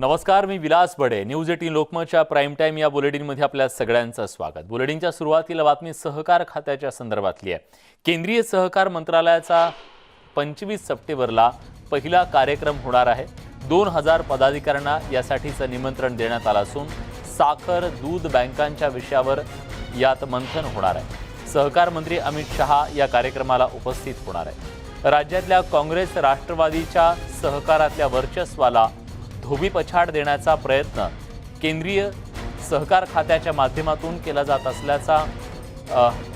नमस्कार, मी विलास बडे. News 18 लोकमतच्या prime time या बुलेटिनमध्ये आपल्या सगळ्यांचं स्वागत. बुलेटिनच्या सुरुवातीला बातमी सहकार खात्याच्या संदर्भातली आहे. केंद्रीय सहकार मंत्रालयाचा 25 सप्टेंबरला पहिला कार्यक्रम होणार आहे. 2000 पदाधिकाऱ्यांना यासाठीचं निमंत्रण देण्यात आलं असून साखर दूध बँकांच्या विषयावर यात मंथन होणार आहे. सहकार मंत्री अमित शहा या कार्यक्रमाला उपस्थित होणार आहे. राज्यातल्या काँग्रेस राष्ट्रवादीच्या सहकारातल्या वर्चस्वाला धोबीपछाड देण्याचा प्रयत्न केंद्रीय सहकार खात्याच्या माध्यमातून केला जात असल्याचा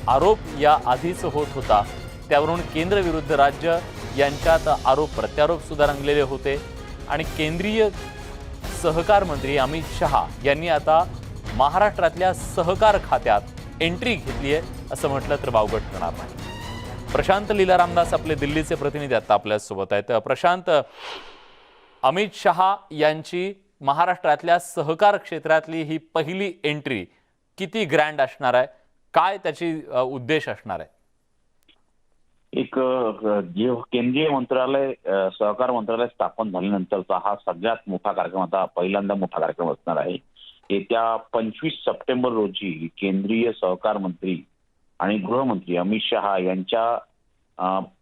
आरोप या आधीच होत होता. त्यावरून केंद्र विरुद्ध राज्य यांच्यात आरोप प्रत्यारोप सुद्धा रंगलेले होते आणि केंद्रीय सहकार मंत्री अमित शहा यांनी आता महाराष्ट्रातल्या सहकार खात्यात एंट्री घेतली आहे असं म्हटलं तर वावगं ठरणार नाही. प्रशांत लीला रामदास आपले दिल्लीचे प्रतिनिधी आता आपल्यासोबत आहेत. प्रशांत, अमित शहा यांची महाराष्ट्रातल्या सहकार क्षेत्रातली ही पहिली एंट्री किती ग्रँड असणार आहे? काय त्याची उद्देश असणार आहे? एक जे केंद्रीय मंत्रालय सहकार मंत्रालय स्थापन झाल्यानंतरचा हा सगळ्यात मोठा कार्यक्रम, आता पहिल्यांदा मोठा कार्यक्रम असणार आहे. येत्या 25 सप्टेंबर रोजी केंद्रीय सहकार मंत्री आणि गृहमंत्री अमित शहा यांच्या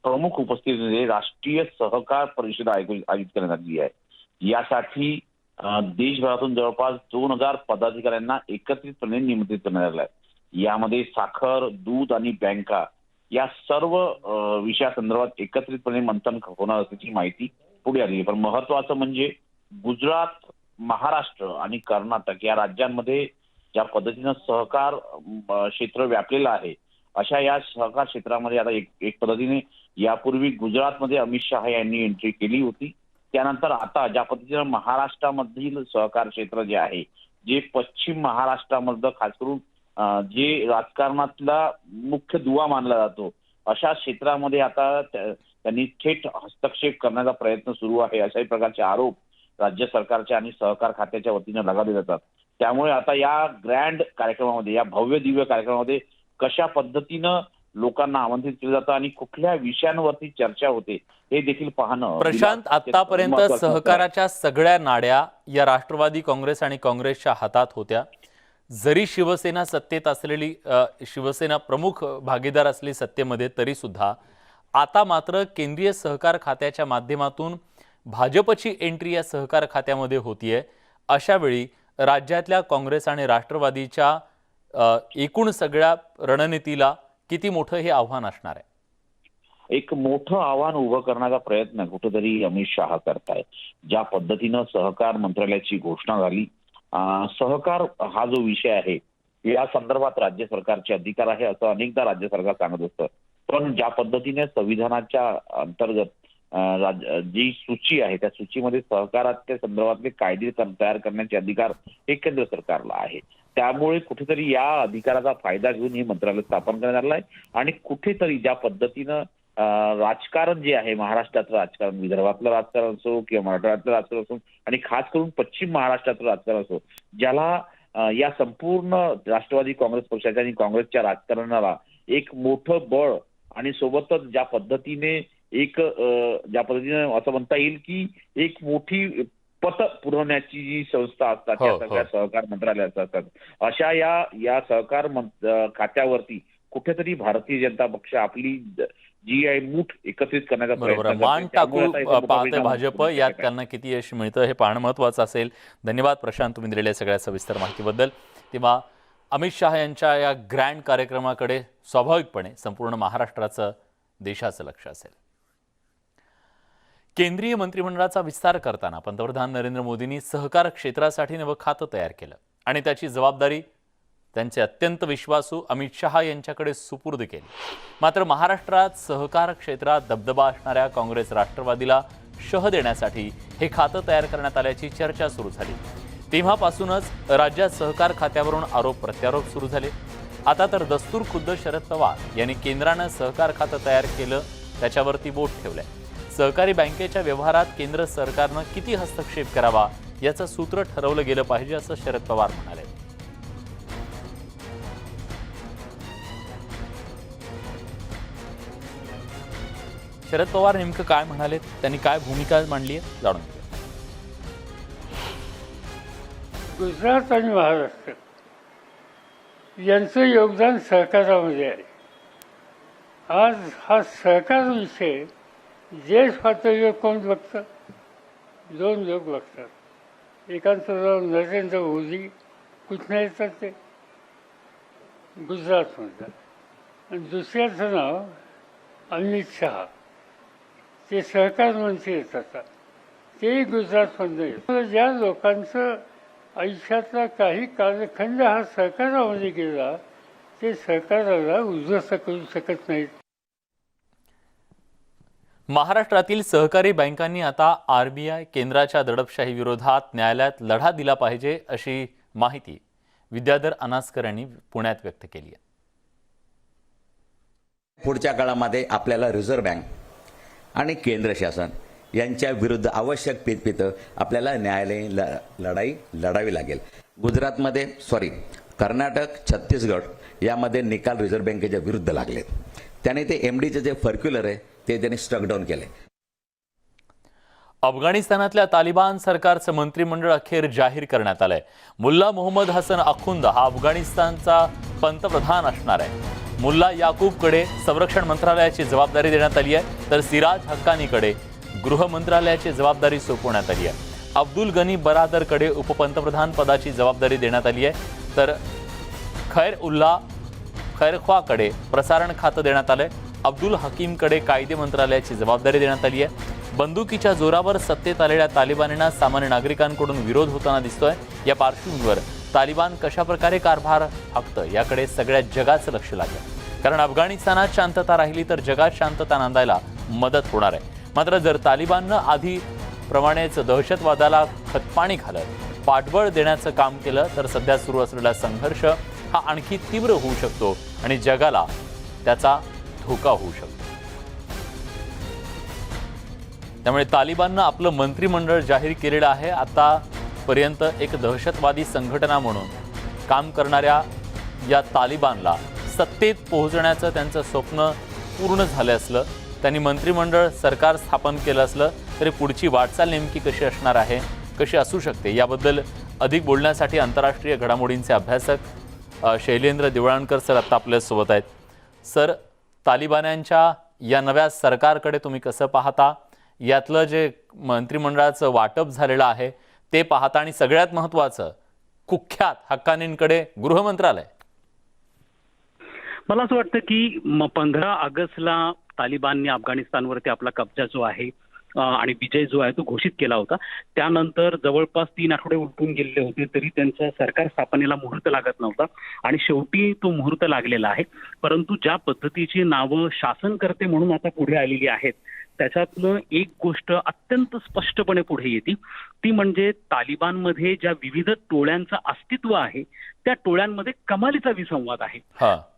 प्रमुख उपस्थितीमध्ये राष्ट्रीय सहकार परिषद आयोजित करण्यात आली आहे. यासाठी देशभरातून जवळपास 2000 पदाधिकाऱ्यांना एकत्रितपणे निमंत्रित करण्यात आलं आहे. यामध्ये साखर, दूध आणि बँका या सर्व विषयासंदर्भात एकत्रितपणे मंथन होणार असल्याची माहिती पुढे आली आहे. पण महत्वाचं म्हणजे गुजरात, महाराष्ट्र आणि कर्नाटक या राज्यांमध्ये ज्या पद्धतीनं सहकार क्षेत्र व्यापलेलं आहे, अशा या सहकार क्षेत्रामध्ये आता एक पद्धतीने यापूर्वी गुजरातमध्ये अमित शहा यांनी एंट्री केली होती. त्यानंतर आता ज्या पद्धतीनं महाराष्ट्रामधील सहकार क्षेत्र जे आहे, जे पश्चिम महाराष्ट्रामधलं खास करून जे राजकारणातला मुख्य दुवा मानला जातो, अशा क्षेत्रामध्ये आता त्यांनी थेट हस्तक्षेप करण्याचा प्रयत्न सुरू आहे, अशाही प्रकारचे आरोप राज्य सरकारच्या आणि सहकार खात्याच्या वतीनं लगावले जातात. त्यामुळे आता या ग्रँड कार्यक्रमामध्ये, या भव्य दिव्य कार्यक्रमामध्ये कशा पद्धतीनं लोकांना आमंत्रित केलं जातं आणि कुठल्या विषयांवरती चर्चा होते हे देखील पाहणं. प्रशांत, आतापर्यंत सहकाराच्या सगळ्या नाड्या या राष्ट्रवादी काँग्रेस आणि काँग्रेसच्या हातात होत्या. जरी शिवसेना सत्तेत असलेली, शिवसेना प्रमुख भागीदार असली सत्तेमध्ये, तरी सुद्धा आता मात्र केंद्रीय सहकार खात्याच्या माध्यमातून भाजपची एंट्री या सहकार खात्यामध्ये होतीये. अशा वेळी राज्यातल्या काँग्रेस आणि राष्ट्रवादीच्या एकूण सगळ्या रणनीतीला किती मोठं हे आव्हान असणार आहे? एक मोठं आव्हान उभं करण्याचा प्रयत्न कुठेतरी अमित शहा करतायत. ज्या पद्धतीनं सहकार मंत्रालयाची घोषणा झाली, सहकार हा जो विषय आहे या संदर्भात राज्य सरकारचे अधिकार आहे असं अनेकदा राज्य सरकार सांगत असतं. पण ज्या पद्धतीने संविधानाच्या अंतर्गत जी सूची आहे, त्या सूचीमध्ये सहकाराच्या संदर्भातले कायदे तयार करण्याचे अधिकार हे केंद्र सरकारला आहे. त्यामुळे कुठेतरी या अधिकाराचा फायदा घेऊन हे मंत्रालय स्थापन करण्यात आलं आहे. आणि कुठेतरी ज्या पद्धतीनं राजकारण जे आहे, महाराष्ट्रातलं राजकारण, विदर्भातलं राजकारण असो किंवा मराठवाड्यातलं राजकारण असो आणि खास करून पश्चिम महाराष्ट्रातलं राजकारण असो, ज्याला या संपूर्ण राष्ट्रवादी काँग्रेस पक्षाच्या आणि काँग्रेसच्या राजकारणाला एक मोठं बळ आणि सोबतच ज्या पद्धतीने असं म्हणता येईल की एक मोठी पत पुरवण्याची जी संस्था असतात त्या सगळ्या सहकार मंत्रालयात असतात, अशा या सहकार खात्यावरती कुठेतरी भारतीय जनता पक्ष आपली जी आहे मूठ एकत्रित करण्याचा प्रयत्न मान टाकून पाहते भाजप. यात त्यांना किती यश मिळतं हे पाहणं महत्वाचं असेल. धन्यवाद प्रशांत, तुम्ही दिलेल्या सगळ्या सविस्तर माहितीबद्दल. तेव्हा अमित शहा यांच्या या ग्रँड कार्यक्रमाकडे स्वाभाविकपणे संपूर्ण महाराष्ट्राचं, देशाचं लक्ष असेल. केंद्रीय मंत्रिमंडळाचा विस्तार करताना पंतप्रधान नरेंद्र मोदींनी सहकार क्षेत्रासाठी नवं खातं तयार केलं आणि त्याची जबाबदारी त्यांचे अत्यंत विश्वासू अमित शहा यांच्याकडे सुपूर्द केली. मात्र महाराष्ट्रात सहकार क्षेत्रात दबदबा असणाऱ्या काँग्रेस राष्ट्रवादीला शह देण्यासाठी हे खातं तयार करण्यात आल्याची चर्चा सुरू झाली. तेव्हापासूनच राज्यात सहकार खात्यावरून आरोप प्रत्यारोप सुरू झाले. आता तर दस्तूर खुद्द शरद पवार यांनी केंद्रानं सहकार खातं तयार केलं, त्याच्यावरती बोट ठेवलंय. सहकारी बँकेच्या व्यवहारात केंद्र सरकारनं किती हस्तक्षेप करावा याचं सूत्र ठरवलं गेलं पाहिजे असं शरद पवार म्हणाले. शरद पवार नेमकं काय म्हणाले, त्यांनी काय भूमिका मांडली आहे, जाणून घेऊया. गुजरात आणि महाराष्ट्र यांचं योगदान सहकारामध्ये आहे. आज हा सहकार विषय ज्येष्ठ पातळीवर कोण बघतं? दोन लोक बघतात. एकांचं नाव नरेंद्र मोदी, कुठनं येतात ते? गुजरातमधलं. आणि दुसऱ्याचं नाव अमित शहा, ते सहकार मंत्री येतात, तेही गुजरातमधनं येतात. ज्या लोकांचं आयुष्यातला काही कालखंड हा सहकारामध्ये गेला, ते सहकाराला उद्ध्वस्त करू शकत नाहीत. महाराष्ट्रातील सहकारी बँकांनी आता आरबीआय केंद्राच्या दडपशाही विरोधात न्यायालयात लढा दिला पाहिजे अशी माहिती विद्याधर अनासकर यांनी पुण्यात व्यक्त केली आहे. पुढच्या काळामध्ये आपल्याला रिझर्व्ह बँक आणि केंद्र शासन यांच्या विरुद्ध आवश्यक पितं आपल्याला न्यायालयीन लढाई लढावी लागेल. गुजरातमध्ये कर्नाटक, छत्तीसगड यामध्ये निकाल रिझर्व्ह बँकेच्या विरुद्ध लागलेत. त्याने ते एमडीचे जे सर्क्युलर आहे ते त्यांनी स्ट्रक डाऊन केले. अफगाणिस्तानातल्या तालिबान सरकारचं मंत्रिमंडळ अखेर जाहीर करण्यात आलंय. मुल्ला मोहम्मद हसन अखुंद हा अफगाणिस्तानचा पंतप्रधान असणार आहे. मुल्ला याकूबकडे संरक्षण मंत्रालयाची जबाबदारी देण्यात आली आहे, तर सिराज हक्कानीकडे गृह मंत्रालयाची जबाबदारी सोपवण्यात आली आहे. अब्दुल गनी बरादरकडे उपपंतप्रधान पदाची जबाबदारी देण्यात आली आहे, तर खैरख्वाकडे प्रसारण खातं देण्यात आलंय. अब्दुल हकीमकडे कायदे मंत्रालयाची जबाबदारी देण्यात आली आहे. बंदुकीच्या जोरावर सत्तेत आलेल्या तालिबानींना सामान्य नागरिकांकडून विरोध होताना दिसतोय. या पार्श्वभूमीवर तालिबान कशा प्रकारे कारभार हाकतं याकडे सगळ्या जगाचं लक्ष लागलं. कारण अफगाणिस्तानात शांतता राहिली तर जगात शांतता नांदायला मदत होणार आहे. मात्र जर तालिबाननं आधी प्रमाणेच दहशतवादाला खतपाणी घालत पाठबळ देण्याचं काम केलं तर सध्या सुरू असलेला संघर्ष हा आणखी तीव्र होऊ शकतो आणि जगाला त्याचा धोका होऊ शकतो. त्यामुळे तालिबाननं आपलं मंत्रिमंडळ जाहीर केलेलं आहे. आतापर्यंत एक दहशतवादी संघटना म्हणून काम करणाऱ्या या तालिबानला सत्तेत पोहोचण्याचं त्यांचं स्वप्न पूर्ण झालं असलं, त्यांनी मंत्रिमंडळ सरकार स्थापन केलं असलं तरी पुढची वाटचाल नेमकी कशी असणार आहे, कशी असू शकते याबद्दल अधिक बोलण्यासाठी आंतरराष्ट्रीय घडामोडींचे अभ्यासक शैलेंद्र देवळाणकर सर आता आपल्यासोबत आहेत. सर, तालिबान्यांच्या या नव्या सरकारकडे तुम्ही कसं पाहता? यातलं जे मंत्रिमंडळाचं वाटप झालेलं आहे ते पाहता आणि सगळ्यात महत्त्वाचं कुख्यात हक्कानींकडे गृह मंत्रालय. मला असं वाटतं की 15 ऑगस्टला तालिबानने अफगाणिस्तानवरती आपला कब्जा जो आहे आणि विजय जो आहे तो घोषित केला होता. त्यानंतर जवळपास 3 आठवडे उलटून गेलेले होते तरी त्यांच्या सरकार स्थापनेला मुहूर्त लागत नव्हता आणि शेवटी तो मुहूर्त लागलेला आहे. परंतु ज्या पद्धतीची नावं शासनकर्ते म्हणून आता पुढे आलेली आहेत त्याच्यातनं एक गोष्ट अत्यंत स्पष्टपणे पुढे येते, ती म्हणजे तालिबानमध्ये ज्या विविध टोळ्यांचं अस्तित्व आहे त्या टोळ्यांमध्ये कमालीचा विसंवाद आहे.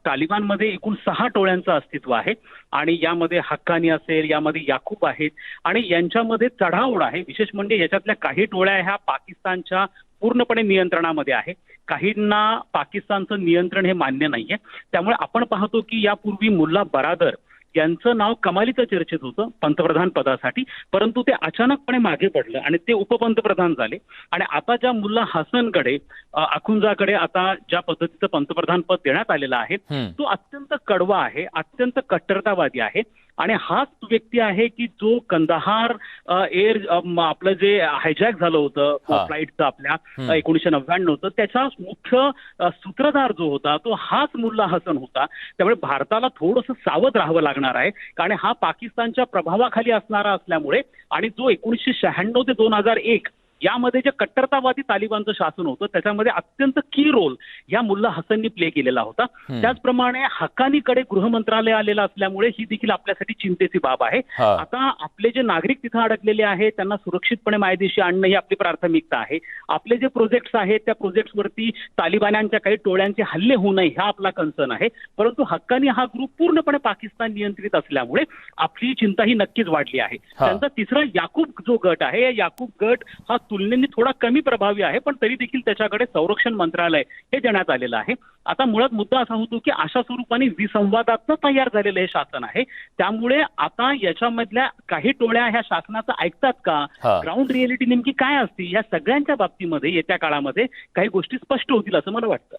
तालिबानमध्ये एकूण 6 टोळ्यांचं अस्तित्व आहे आणि यामध्ये हक्कानी असेल, यामध्ये याकूब आहेत आणि यांच्यामध्ये चढाओढ आहे. विशेष म्हणजे याच्यातल्या काही टोळ्या ह्या पाकिस्तानच्या पूर्णपणे नियंत्रणामध्ये आहे. काहींना पाकिस्तानचं नियंत्रण हे मान्य नाहीये. त्यामुळे आपण पाहतो की यापूर्वी मुल्ला बरादर यांचं नाव कमालीचं चर्चेत होतं पंतप्रधान पदासाठी, परंतु ते अचानकपणे मागे पडलं आणि ते उपपंतप्रधान झाले. आणि आता ज्या मुल्ला हसनकडे अखुंजाकडे आता ज्या पद्धतीचं पंतप्रधान पद देण्यात आलेलं आहे तो अत्यंत कडवा आहे, अत्यंत कट्टरतावादी आहे. आणि हाच व्यक्ती आहे की जो कंदाहार आपलं जे हायजॅक झालं होतं फ्लाईटचं आपल्या 1999चं त्याचा मुख्य सूत्रधार जो होता तो हाच मुल्ला हसन होता. त्यामुळे भारताला थोडंसं सावध राहावं लागणार आहे कारण हा पाकिस्तानच्या प्रभावाखाली असणारा असल्यामुळे आणि जो 1996 ते 2001 यामध्ये जे कट्टरतावादी तालिबानचं शासन होतं त्याच्यामध्ये अत्यंत की रोल या मुल्ला हसननी प्ले केलेला होता. त्याचप्रमाणे हक्कानीकडे गृह मंत्रालय आलेलं असल्यामुळे ही देखील आपल्यासाठी चिंतेची बाब आहे. आता आपले जे नागरिक तिथं अडकलेले आहेत त्यांना सुरक्षितपणे मायदेशी आणणं ही आपली प्राथमिकता आहे. आपले जे प्रोजेक्ट्स आहेत त्या प्रोजेक्ट्सवरती तालिबान्यांच्या काही टोळ्यांचे हल्ले होऊ नये हा आपला कन्सर्न आहे. परंतु हक्कानी हा ग्रुप पूर्णपणे पाकिस्तान नियंत्रित असल्यामुळे आपली चिंता ही नक्कीच वाढली आहे. त्यांचा तिसरा याकूब जो गट आहे, या याकूब गट हा तुलनेने थोडा कमी प्रभावी आहे, पण तरी देखील त्याच्याकडे संरक्षण मंत्रालय हे देण्यात आलेलं आहे. आता मुळात मुद्दा असा होतो की अशा स्वरूपाने विसंवादातनं तयार झालेलं हे शासन आहे. त्यामुळे आता याच्यामधल्या काही टोळ्या ह्या शासनाचं ऐकतात का, हा. ग्राउंड रिअलिटी नेमकी काय असते, या सगळ्यांच्या बाबतीमध्ये येत्या काळामध्ये काही गोष्टी स्पष्ट होतील असं मला वाटतं.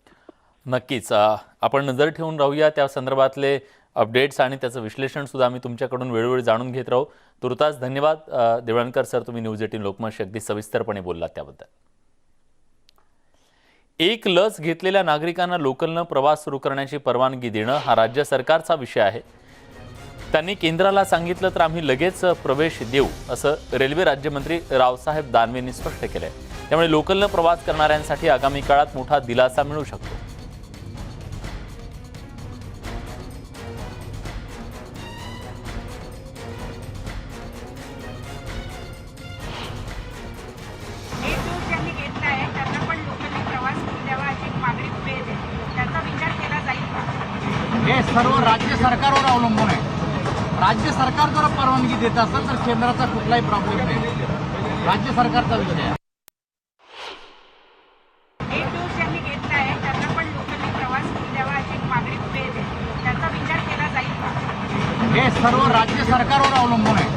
नक्कीच आपण नजर ठेवून राहूया त्या संदर्भातले अपडेट्स आणि त्याचं विश्लेषण सुद्धा आम्ही तुमच्याकडून वेळोवेळी जाणून घेत राहू. तुर्तास धन्यवाद देवळणकर सर, तुम्ही न्यूज 18 लोकमतशी अगदी सविस्तरपणे बोललात त्याबद्दल. एक लस घेतलेल्या नागरिकांना लोकलनं प्रवास सुरू करण्याची परवानगी देणं हा राज्य सरकारचा विषय आहे. त्यांनी केंद्राला सांगितलं तर आम्ही लगेच प्रवेश देऊ असं रेल्वे राज्यमंत्री रावसाहेब दानवेंनी स्पष्ट केलंय. त्यामुळे लोकलनं प्रवास करणाऱ्यांसाठी आगामी काळात मोठा दिलासा मिळू शकतो. ज्यांनी घेतला आहे त्यांना पण लोकांनी प्रवास करून द्यावा अशी एक मागणी पुढे येते. त्याचा विचार केला जाईल का? हे सर्व राज्य सरकारवर अवलंबून आहे. राज्य सरकार जर परवानगी देत असेल तर केंद्राचा कुठलाही प्रॉब्लेम नाही. राज्य सरकारचा विषय आहे. ज्यांनी घेतला आहे त्यांना पण लोकांनी प्रवास करून द्यावा अशी एक मागणी पुढे येते. त्याचा विचार केला जाईल का? हे सर्व राज्य सरकारवर अवलंबून आहे.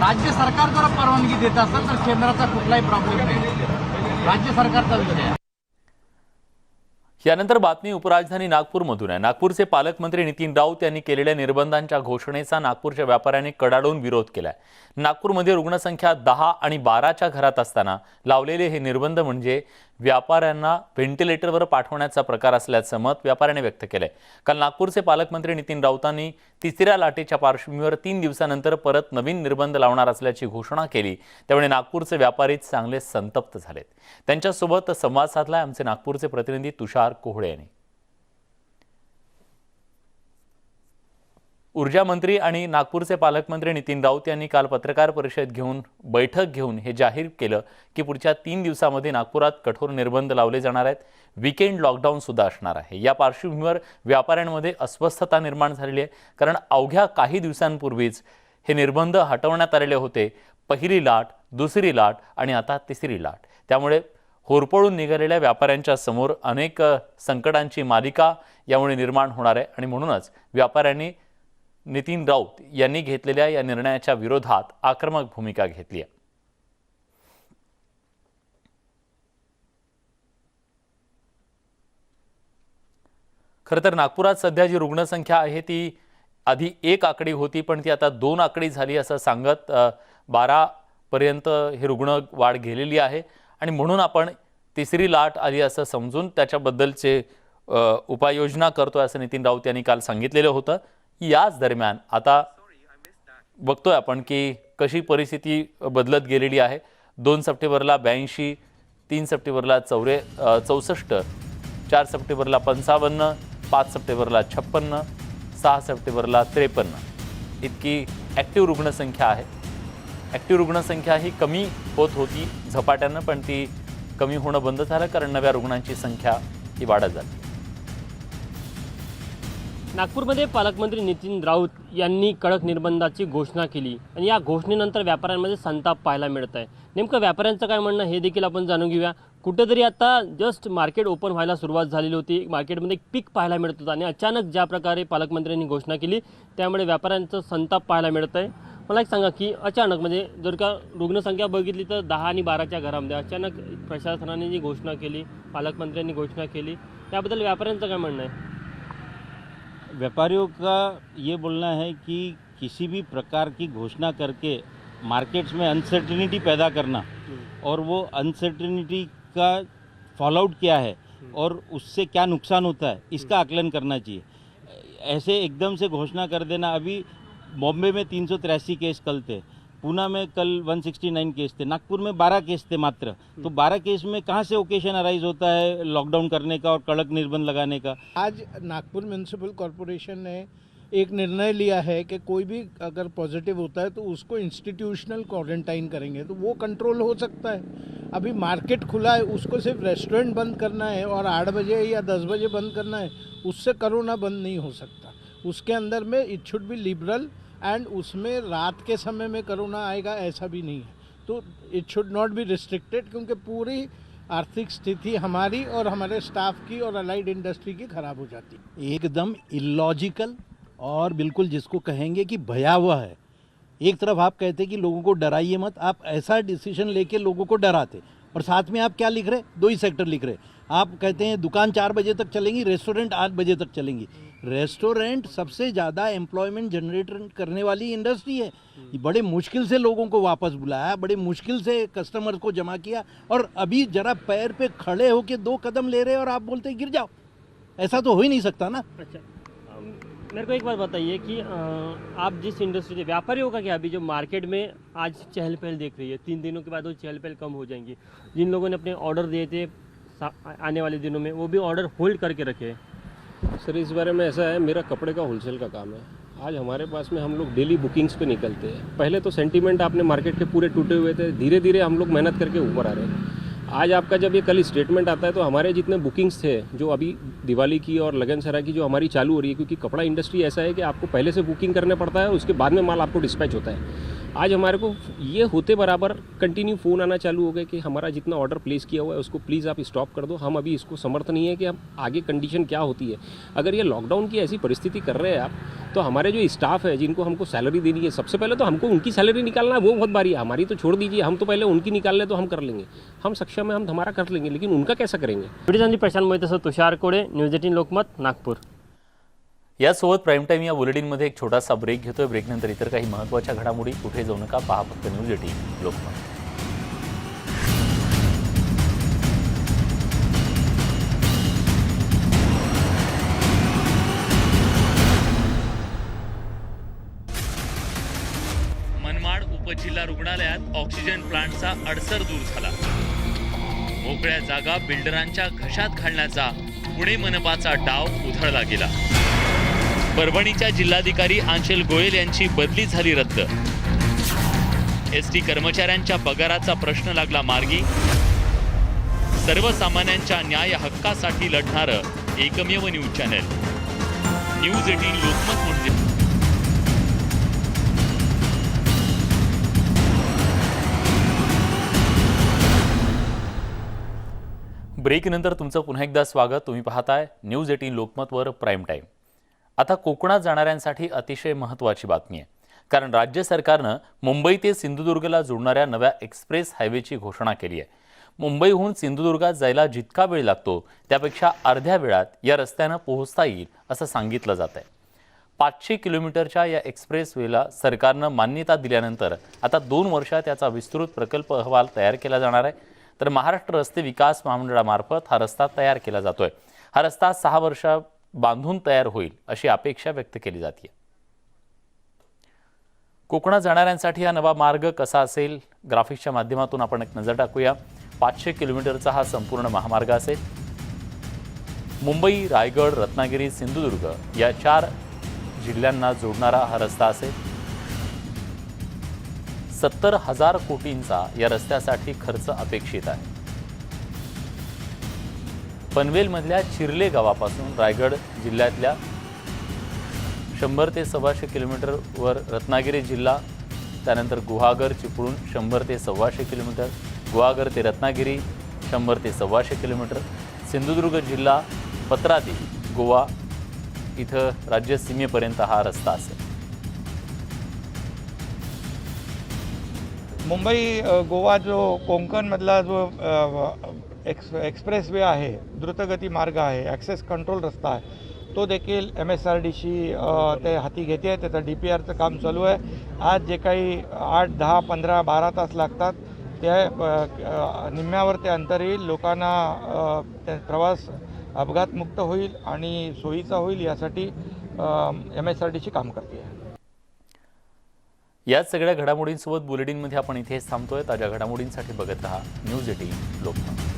राज्य सरकार जर परवानगी देत असेल तर केंद्राचा कुठलाही प्रॉब्लेम नाही. राज्य सरकारचा विषय आहे. यानंतर बातमी उपराजधानी नागपूरमधून आहे. नागपूरचे पालकमंत्री नितीन राऊत यांनी केलेल्या निर्बंधांच्या घोषणेचा नागपूरच्या व्यापाऱ्यांनी कडाडून विरोध केलाय. नागपूरमध्ये रुग्णसंख्या 10 आणि 12च्या घरात असताना लावलेले हे निर्बंध म्हणजे व्यापाऱ्यांना व्हेंटिलेटरवर पाठवण्याचा प्रकार असल्याचं मत व्यापाऱ्याने व्यक्त केलंय. काल नागपूरचे पालकमंत्री नितीन राऊतांनी तिसऱ्या लाटेच्या पार्श्वभूमीवर 3 दिवसानंतर परत नवीन निर्बंध लावणार असल्याची घोषणा केली. त्यामुळे नागपूरचे व्यापारी चांगले संतप्त झालेत. त्यांच्यासोबत संवाद साधलाय आमचे नागपूरचे प्रतिनिधी तुषार कोहळे यांनी. ऊर्जा मंत्री आणि नागपूरचे पालकमंत्री नितीन राऊत यांनी काल पत्रकार परिषद बैठक घेऊन हे जाहीर केलं की पुढच्या 3 दिवसामध्ये नागपुरात कठोर निर्बंध लावले जाणार आहेत. वीकेंड लॉकडाऊन सुद्धा असणार आहे. या पार्श्वभूमीवर व्यापाऱ्यांमध्ये अस्वस्थता निर्माण झालेली आहे. कारण अवघ्या काही दिवसांपूर्वीच हे निर्बंध हटवण्यात आलेले होते. पहिली लाट, दुसरी लाट आणि आता तिसरी लाट. त्यामुळे होरपळून निघालेल्या व्यापाऱ्यांच्या समोर अनेक संकटांची मालिका यामुळे निर्माण होणार आहे. आणि म्हणूनच व्यापाऱ्यांनी नितीन राऊत यांनी घेतलेल्या या निर्णयाच्या विरोधात आक्रमक भूमिका घेतली आहे. खरं तर नागपुरात सध्या जी रुग्णसंख्या आहे ती आधी 1 आकडी होती, पण ती आता 2 आकडी झाली असं सांगत 12 पर्यंत हे रुग्ण वाढ गेलेली आहे. आणि म्हणून आपण तिसरी लाट आली असं समजून त्याच्याबद्दलचे उपाययोजना करतोय असं नितीन राऊत यांनी काल सांगितलेलं होतं. याच दरम्यान आता बघतोय आपण की कशी परिस्थिती बदलत गेलेली आहे. 2 सप्टेंबरला 82, 3 सप्टेंबरला 64, 4 सप्टेंबरला 55, 5 सप्टेंबरला 56, 6 सप्टेंबरला 53 इतकी ॲक्टिव्ह रुग्णसंख्या आहे. ॲक्टिव्ह रुग्णसंख्या ही कमी होत होती झपाट्यानं, पण ती कमी होणं बंद झालं कारण नव्या रुग्णांची संख्या ही वाढत झाली. नागपूरमध्ये पालकमंत्री नितीन राऊत यांनी कडक निर्बंधाची घोषणा केली आणि या घोषणेनंतर व्यापाऱ्यांमध्ये संताप पाहायला मिळत आहे. नेमकं व्यापाऱ्यांचं काय म्हणणं हे देखील आपण जाणून घेऊया. कुठेतरी आता जस्ट मार्केट ओपन व्हायला सुरुवात झालेली होती. मार्केटमध्ये एक पीक पाहायला मिळत होतं आणि अचानक ज्या प्रकारे पालकमंत्र्यांनी घोषणा केली त्यामुळे व्यापाऱ्यांचं संताप पाहायला मिळत आहे. मला एक सांगा की अचानक म्हणजे जर का रुग्णसंख्या बघितली तर 10 आणि 12च्या घरामध्ये अचानक प्रशासनाने जी घोषणा केली, पालकमंत्र्यांनी घोषणा केली, त्याबद्दल व्यापाऱ्यांचं काय म्हणणं आहे? व्यापारियों का ये बोलना है कि किसी भी प्रकार की घोषणा करके मार्केट्स में अनसर्टिनिटी पैदा करना और वो अनसर्टिनिटी का फॉलोआउट क्या है और उससे क्या नुकसान होता है इसका आकलन करना चाहिए. ऐसे एकदम से घोषणा कर देना. अभी बॉम्बे में 383 केस कल थे, पूना में कल 169 केस थे, नागपुर में 12 केस थे मात्र. तो 12 केस में कहाँ से ओकेशन अराइज होता है लॉकडाउन करने का और कड़क निर्बंध लगाने का? आज नागपुर म्यूनसिपल कॉरपोरेशन ने एक निर्णय लिया है कि कोई भी अगर पॉजिटिव होता है तो उसको इंस्टीट्यूशनल क्वारंटाइन करेंगे, तो वो कंट्रोल हो सकता है. अभी मार्केट खुला है, उसको सिर्फ रेस्टोरेंट बंद करना है और 8 बजे या 10 बजे बंद करना है, उससे कोरोना बंद नहीं हो सकता. उसके अंदर में it should be liberal end उसमें रात के समय में कोरोना आएगा ऐसा भी नहीं है. तो it should not be restricted, क्योंकि पूरी आर्थिक स्थिति हमारी और हमारे स्टाफ की और अलाइड इंडस्ट्री की खराब हो जाती है। एकदम इलॉजिकल और बिल्कुल जिसको कहेंगे कि भयावह है। एक तरफ आप कहते हैं कि लोगों को डराइए मत, आप ऐसा डिसीजन लेके लोगों को डराते, और साथ में आप क्या लिख रहे, 2 ही सेक्टर लिख रहे। आप कहते हैं दुकान 4 बजे तक चलेंगी, रेस्टोरेंट 8 बजे तक चलेंगी। रेस्टोरेंट सबसे ज़्यादा एम्प्लॉयमेंट जनरेट करने वाली इंडस्ट्री है। बड़े मुश्किल से लोगों को वापस बुलाया, बड़े मुश्किल से कस्टमर को जमा किया, और अभी जरा पैर पे खड़े होके 2 कदम ले रहे और आप बोलते गिर जाओ। ऐसा तो हो ही नहीं सकता ना। अच्छा, मेरे को एक बात बताइए कि आप जिस इंडस्ट्री से व्यापारियों का क्या, अभी जो मार्केट में आज चहल पहल देख रही है, 3 दिनों के बाद वो चहल पहल कम हो जाएंगी। जिन लोगों ने अपने ऑर्डर दिए थे आने वाले दिनों में, वो भी ऑर्डर होल्ड करके रखे हैं। सर इस बारे में ऐसा है, मेरा कपड़े का होलसेल का काम है। आज हमारे पास में हम लोग डेली बुकिंग्स पे निकलते हैं। पहले तो सेंटीमेंट आपने मार्केट के पूरे टूटे हुए थे, धीरे धीरे हम लोग मेहनत करके ऊपर आ रहे हैं। आज आपका जब ये कल स्टेटमेंट आता है तो हमारे जितने बुकिंग्स थे जो अभी दिवाली की और लगनसराय की जो हमारी चालू हो रही है, क्योंकि कपड़ा इंडस्ट्री ऐसा है कि आपको पहले से बुकिंग करना पड़ता है और उसके बाद में माल आपको डिस्पैच होता है। आज हमारे को ये होते बराबर कंटिन्यू फ़ोन आना चालू हो गए कि हमारा जितना ऑर्डर प्लेस किया हुआ है उसको प्लीज़ आप स्टॉप कर दो, हम अभी इसको समर्थ नहीं है कि हम आगे कंडीशन क्या होती है। अगर ये लॉकडाउन की ऐसी परिस्थिति कर रहे हैं आप, तो हमारे जो स्टाफ है जिनको हमको सैलरी देनी है, सबसे पहले तो हमको उनकी सैलरी निकालना है, वो बहुत बारी है। हमारी तो छोड़ दीजिए, हम तो पहले उनकी निकाल लें तो हम कर लेंगे, हम सक्षम है, हम हमारा कर लेंगे, लेकिन उनका कैसा करेंगे। व्हिडिओ प्रशांत मोहिते, तुषार कोडे, न्यूज 18 लोकमत, नागपूर। यासोबत प्राईम टाईम या बुलेटिनमध्ये एक छोटासा ब्रेक घेतोय। ब्रेकनंतर इतर काही महत्त्वाच्या घडामोडी, कुठे जाऊ नका, पहा फक्त न्यूज 18 लोकमत। मनमाड उपजिल्हा रुग्णालयात ऑक्सिजन प्लांटचा अडसर दूर झाला। मोकळ्या जागा बिल्डरांच्या घशात घालण्याचा पुणे मनपाचा डाव उधळला गेला। परभणीच्या जिल्हाधिकारी आंचल गोयल यांची बदली झाली रद्द। एसटी कर्मचाऱ्यांच्या पगाराचा प्रश्न लागला मार्गी। सर्वसामान्यांच्या न्याय हक्कासाठी लढणारं एकमेव न्यूज चॅनल न्यूज 18 लोकमत म्हणजे। ब्रेकनंतर तुमचं पुन्हा एकदा स्वागत। तुम्ही पाहताय न्यूज 18 लोकमतवर प्राईम टाईम। आता कोकणात जाणाऱ्यांसाठी अतिशय महत्त्वाची बातमी आहे, कारण राज्य सरकारनं मुंबई ते सिंधुदुर्गला जोडणाऱ्या नव्या एक्सप्रेस हायवेची घोषणा केली आहे। मुंबईहून सिंधुदुर्गात जायला जितका वेळ लागतो त्यापेक्षा अर्ध्या वेळात या रस्त्यानं पोहोचता येईल असं सांगितलं जात आहे। 500 किलोमीटरच्या या एक्सप्रेसवेला सरकारनं मान्यता दिल्यानंतर आता 2 वर्षात याचा विस्तृत प्रकल्प अहवाल तयार केला जाणार आहे। तर महाराष्ट्र रस्ते विकास महामंडळामार्फत हा रस्ता तयार केला जातोय। हा रस्ता 6 वर्षात बांधून तयार होईल अशी अपेक्षा व्यक्त केली जाते। कोकणात जाणाऱ्यांसाठी हा नवा मार्ग कसा असेल, ग्राफिक्सच्या माध्यमातून आपण एक नजर टाकूया। 500 किलोमीटरचा हा संपूर्ण महामार्ग असेल। मुंबई, रायगड, रत्नागिरी, सिंधुदुर्ग या 4 जिल्ह्यांना जोडणारा हा रस्ता असेल। 70,000 कोटींचा या रस्त्यासाठी खर्च अपेक्षित आहे। पनवेलमधल्या चिर्ले गावापासून रायगड जिल्ह्यातल्या 100 ते 125 किलोमीटरवर रत्नागिरी जिल्हा, त्यानंतर गुहागर चिपळूण 100 ते 125 किलोमीटर, गुहागर ते रत्नागिरी 100 ते 125 किलोमीटर, सिंधुदुर्ग जिल्हा पत्रादी गोवा इथं राज्य सीमेपर्यंत हा रस्ता असेल। मुंबई गोवा जो कोकणमधला जो एक्सप्रेस वे आहे, द्रुतगती मार्ग आहे, ॲक्सेस कंट्रोल रस्ता आहे, तो देखील MSRDC ते हाती घेते आहे। त्याचं DPRचं काम चालू आहे। आज जे काही 8, 10, 15, 12 तास लागतात त्या निम्म्यावर ते अंतर येईल। लोकांना प्रवास अपघातमुक्त होईल आणि सोयीचा होईल यासाठी MSRDC काम करते आहे। याच सगळ्या घडामोडींसोबत बुलेटिनमध्ये आपण इथेच थांबतोय। ताज्या घडामोडींसाठी बघत रहा न्यूज 18 लोकमत।